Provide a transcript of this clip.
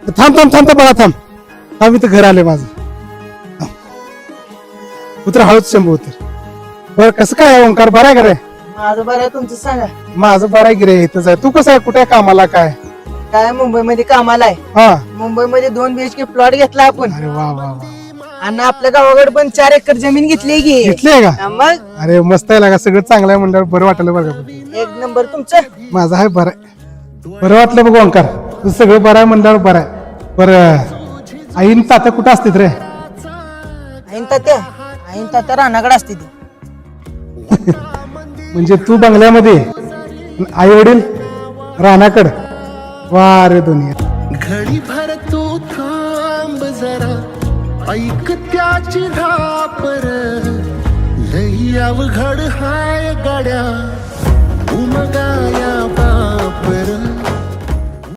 थांब थांब थांब बाळा थांब थांब इथं घर आले माझं. उतर हळूच शंभू उतर. बरं कसं काय ओंकार बरं आहे का रे? माझं बरं आहे, तुमचं सांगा. माझं बरं आहे की रे इथंच आहे. तू कसं आहे कुठे कामाला काय? काय मुंबईमध्ये कामाला आहे. हा मुंबईमध्ये 2 BHK प्लॉट घेतला आपण अरे वा वा वा आणि आपल्या गावाकडे पण 4 एकर जमीन घेतली की. घेतलीये का? हा, मग अरे मस्त आहे लागा सगळं चांगलं आहे म्हणल्यावर बरं वाटलं बरं का. एक नंबर तुमचं. माझं आहे बरं आहे. बरं वाटलं बघ ओंकार तू सगळं बरं आहे म्हणल्यावर बरं आहे. बरं आईन तात्या कुठं असतात रे? आईन तात्या रानाकडे असते ती. म्हणजे तू बंगल्यामध्ये आई वडील रानाकड. वा रे दुनिया. घडी भर तू थांब जरा ऐक त्याची धापर लई अवघड हाय गाड्या उमगाया बापर